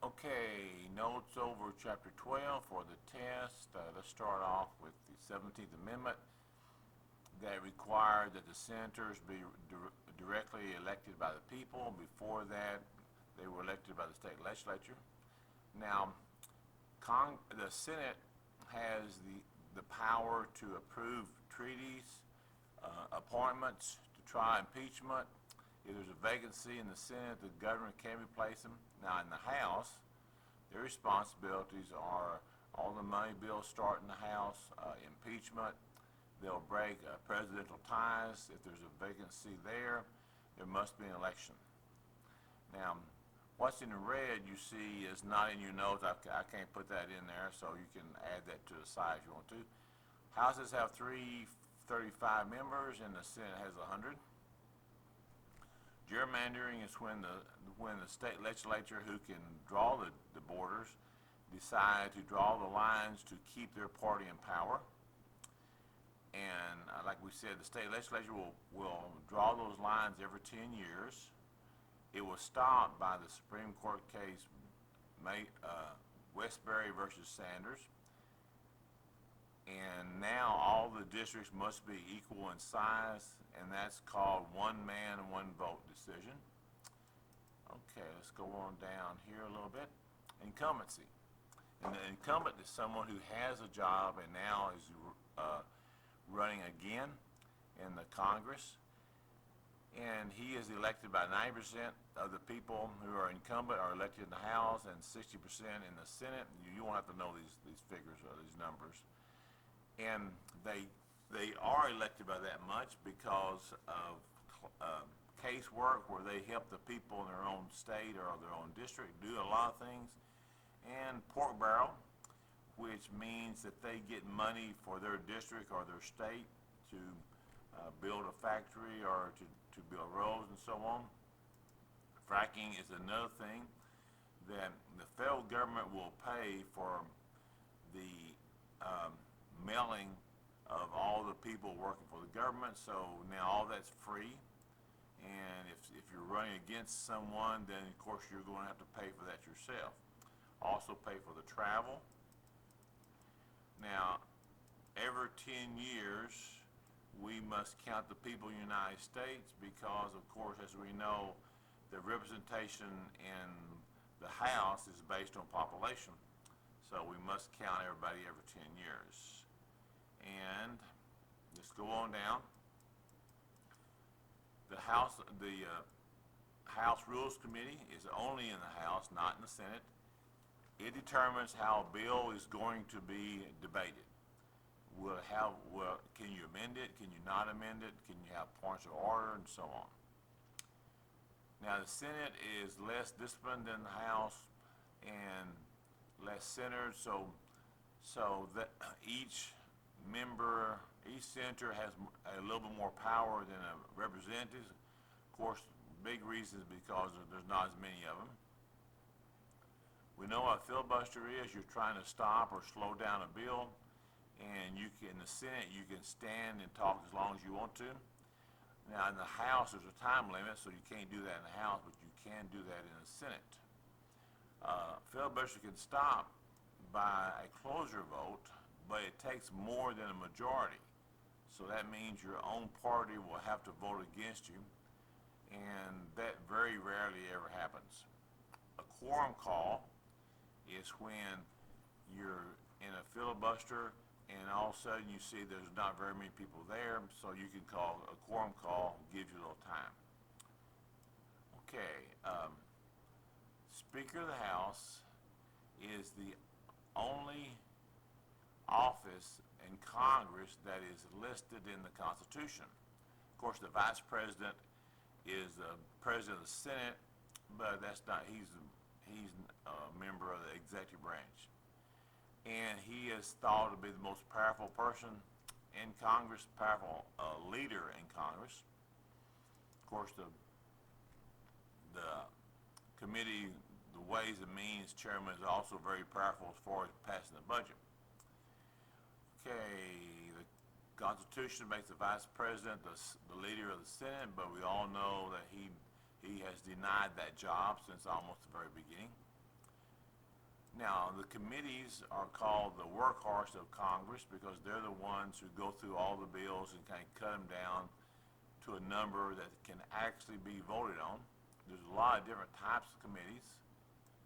Okay, notes over chapter 12 for the test. Let's start off with the 17th Amendment that required that the senators be directly elected by the people. Before that, they were elected by the state legislature. Now, the Senate has the power to approve treaties, appointments, to try impeachment. If there's a vacancy in the Senate, the governor can replace them. Now, in the House, their responsibilities are all the money bills start in the House, impeachment. They'll break presidential ties. If there's a vacancy there, there must be an election. Now, what's in red you see is not in your notes. I can't put that in there, so you can add that to the side if you want to. Houses have 335 members, and the Senate has 100. Gerrymandering is when the state legislature, who can draw the borders, decide to draw the lines to keep their party in power. And like we said, the state legislature will draw those lines every 10 years. It was stopped by the Supreme Court case Westbury versus Sanders. And now all the districts must be equal in size, and that's called one man, one vote decision. Okay, let's go on down here a little bit. Incumbency. And the incumbent is someone who has a job and now is running again in the Congress. And he is elected by 90% of the people who are incumbent are elected in the House and 60% in the Senate. You won't have to know these figures or these numbers. And they are elected by that much because of casework where they help the people in their own state or their own district do a lot of things. And pork barrel, which means that they get money for their district or their state to build a factory or to build roads and so on. Fracking is another thing that the federal government will pay for the mailing of all the people working for the government, so now all that's free. And if you're running against someone, then of course you're going to have to pay for that yourself. Also pay for the travel. Now, every 10 years, we must count the people in the United States because, of course, as we know, the representation in the House is based on population. So we must count everybody every 10 years. And let's go on down. The House Rules Committee is only in the House, not in the Senate. It determines how a bill is going to be debated. Can you amend it? Can you not amend it? Can you have points of order and so on? Now the Senate is less disciplined than the House and less centered, so that each senator has a little bit more power than a representative. Of course, big reason is because there's not as many of them. We know what a filibuster is. You're trying to stop or slow down a bill, and in the Senate you can stand and talk as long as you want to. Now in the House there's a time limit, so you can't do that in the House, but you can do that in the Senate. Filibuster can stop by a closer vote, but it takes more than a majority. So that means your own party will have to vote against you, and that very rarely ever happens. A quorum call is when you're in a filibuster and all of a sudden you see there's not very many people there, so you can call a quorum call, gives you a little time. Okay, Speaker of the House is the only office in Congress that is listed in the Constitution. Of course, the Vice President is the President of the Senate, but that's not, he's a member of the executive branch. And he is thought to be the most powerful person in Congress, powerful leader in Congress. Of course, the committee, the Ways and Means chairman is also very powerful as far as passing the budget. Okay, the Constitution makes the Vice President the leader of the Senate, but we all know that he has denied that job since almost the very beginning. Now, the committees are called the workhorse of Congress because they're the ones who go through all the bills and kind of cut them down to a number that can actually be voted on. There's a lot of different types of committees.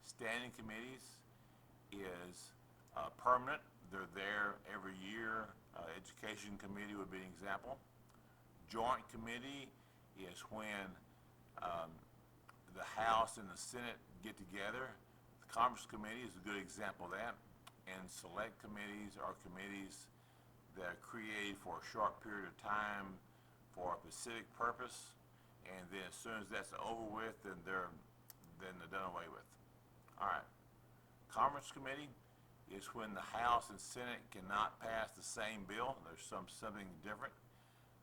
Standing committees is permanent. They're there every year. Education committee would be an example. Joint committee is when the House and the Senate get together. The Commerce Committee is a good example of that. And select committees are committees that are created for a short period of time for a specific purpose, and then as soon as that's over with, then they're done away with. All right. Commerce Committee is when the House and Senate cannot pass the same bill. There's something different.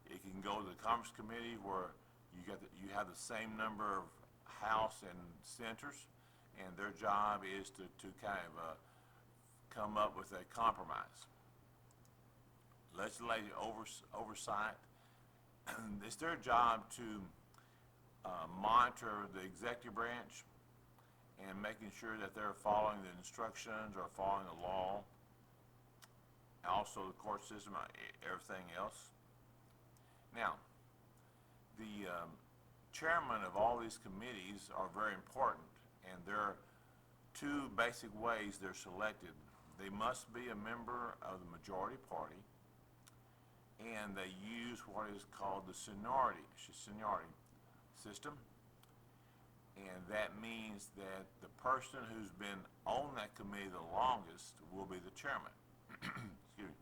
It can go to the Commerce Committee where you have the same number of House and senators, and their job is to kind of come up with a compromise. Legislative oversight. It's their job to monitor the executive branch and making sure that they're following the instructions or following the law. Also the court system, everything else. Now, the chairman of all these committees are very important, and there are two basic ways they're selected. They must be a member of the majority party, and they use what is called the seniority system, and that means that the person who's been on that committee the longest will be the chairman. Excuse me.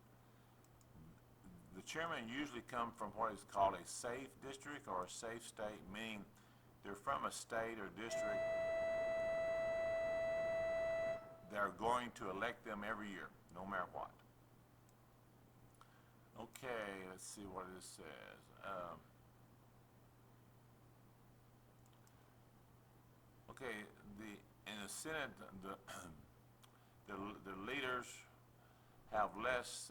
The chairman usually come from what is called a safe district or a safe state, meaning they're from a state or district that are going to elect them every year, no matter what. Okay, let's see what this says. Okay, in the Senate, the leaders have less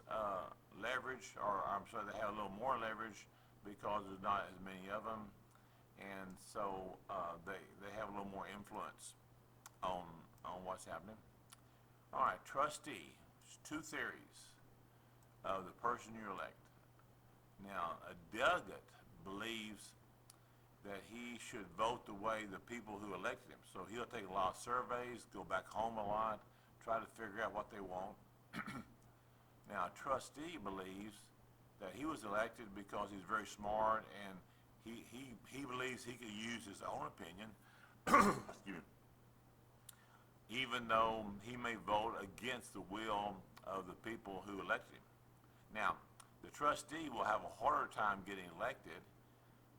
leverage, or I'm sorry, they have a little more leverage because there's not as many of them, and so they have a little more influence on what's happening. All right, trustee. There's two theories of the person you elect. Now, a delegate believes that he should vote the way the people who elected him. So he'll take a lot of surveys, go back home a lot, try to figure out what they want. Now, a trustee believes that he was elected because he's very smart, and he believes he could use his own opinion, even though he may vote against the will of the people who elected him. Now, the trustee will have a harder time getting elected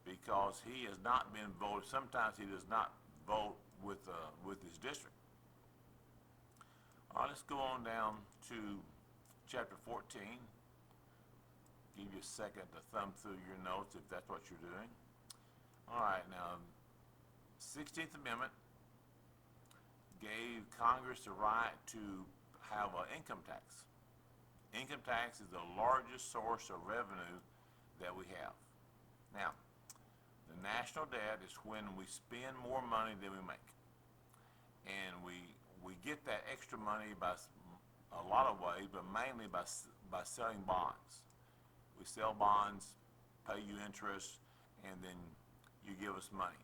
because he has not been voted. Sometimes he does not vote with his district. All right, let's go on down to chapter 14. Give you a second to thumb through your notes if that's what you're doing. All right, now, 16th Amendment gave Congress the right to have an income tax. Income tax is the largest source of revenue that we have. Now, the national debt is when we spend more money than we make. And we get that extra money by a lot of ways, but mainly by selling bonds. We sell bonds, pay you interest, and then you give us money.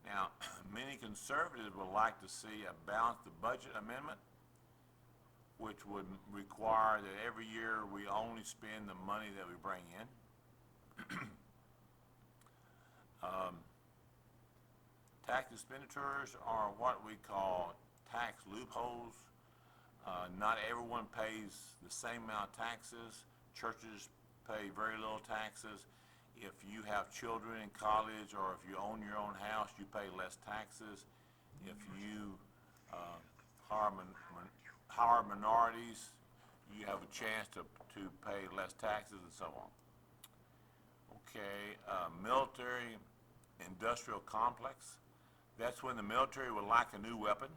Now, many conservatives would like to see a balanced budget amendment, which would require that every year we only spend the money that we bring in. Tax expenditures are what we call tax loopholes. Not everyone pays the same amount of taxes. Churches pay very little taxes. If you have children in college or if you own your own house, you pay less taxes. If you hire minorities, you have a chance to pay less taxes and so on. Okay, military industrial complex. That's when the military would like a new weapon.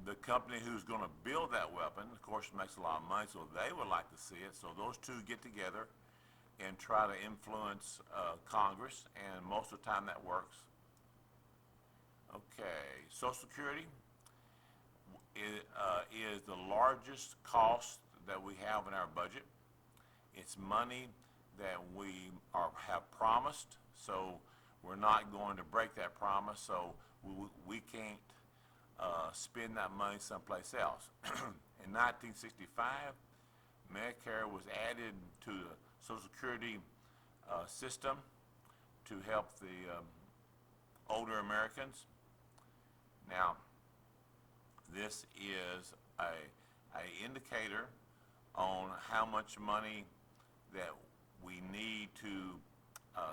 The company who's going to build that weapon, of course, makes a lot of money, so they would like to see it. So those two get together and try to influence Congress, and most of the time that works. Okay, Social Security. is the largest cost that we have in our budget. It's money that have promised, so we're not going to break that promise, so we can't spend that money someplace else. In 1965, Medicare was added to the Social Security system to help the older Americans. Now, this is a indicator on how much money that we need to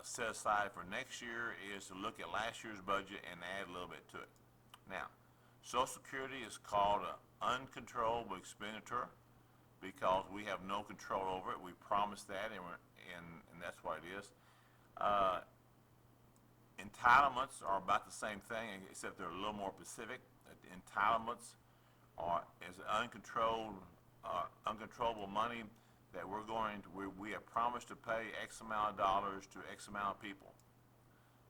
set aside for next year is to look at last year's budget and add a little bit to it. Now, Social Security is called an uncontrollable expenditure because we have no control over it. We promised that, and that's what it is. Entitlements are about the same thing, except they're a little more specific. Entitlements is uncontrollable money that we have promised to pay X amount of dollars to X amount of people,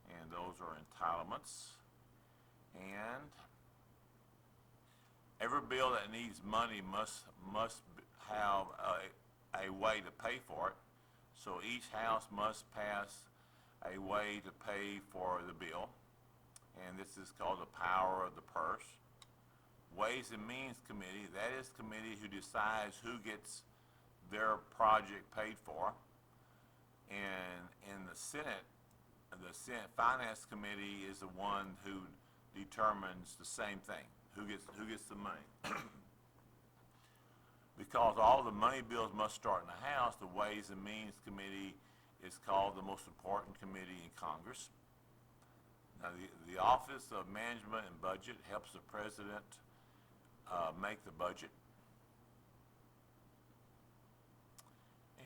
and those are entitlements. And every bill that needs money must have a way to pay for it. So each house must pass a way to pay for the bill, and this is called the power of the purse. Ways and Means Committee, that is the committee who decides who gets their project paid for. And in the Senate Finance Committee is the one who determines the same thing, who gets the money. Because all the money bills must start in the House, the Ways and Means Committee is called the most important committee in Congress. Now, the Office of Management and Budget helps the President make the budget.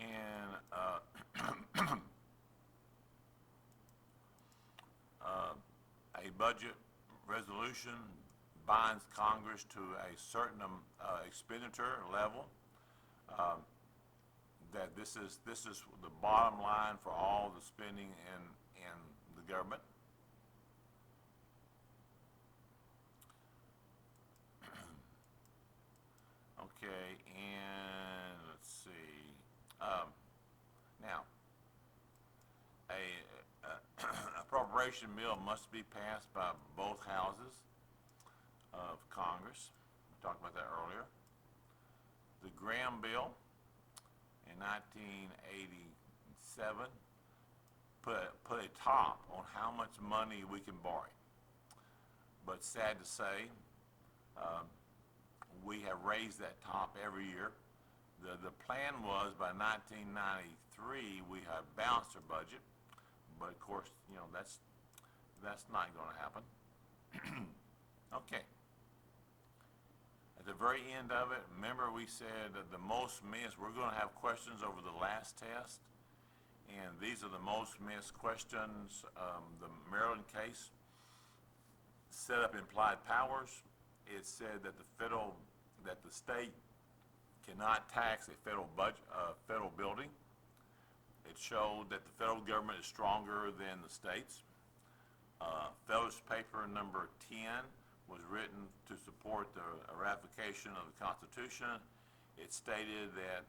And a budget resolution binds Congress to a certain expenditure level. That this is the bottom line for all the spending in the government. Okay, and let's see. Now, a appropriation bill must be passed by both houses of Congress. We talked about that earlier. The Graham bill in 1987 put a top on how much money we can borrow. But sad to say, we have raised that top every year. The plan was by 1993 we have balanced our budget, but of course, you know, that's not going to happen. Okay. At the very end of it, remember we said that the most missed, we're going to have questions over the last test, and these are the most missed questions. The Maryland case set up implied powers. It said that the state cannot tax a federal building. It showed that the federal government is stronger than the states. Fellow's paper number 10 was written to support the ratification of the Constitution. It stated that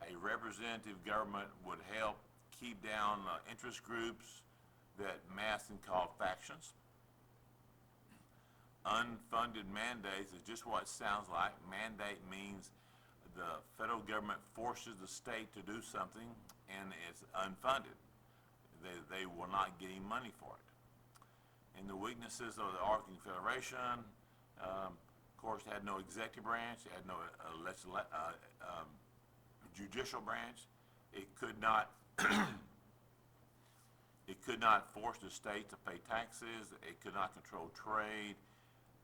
a representative government would help keep down interest groups that mask and call factions. Unfunded mandates is just what it sounds like. Mandate means the federal government forces the state to do something, and it's unfunded. They will not get any money for it. And the weaknesses of the Ark Confederation, of course, it had no executive branch, it had no judicial branch. It could not it could not force the state to pay taxes. It could not control trade.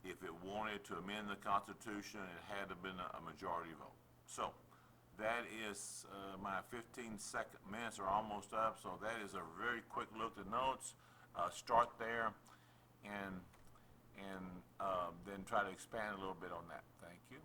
If it wanted to amend the Constitution, it had to have been a majority vote. So that is my 15 minutes are almost up, so that is a very quick look at the notes. Start there and then try to expand a little bit on that. Thank you.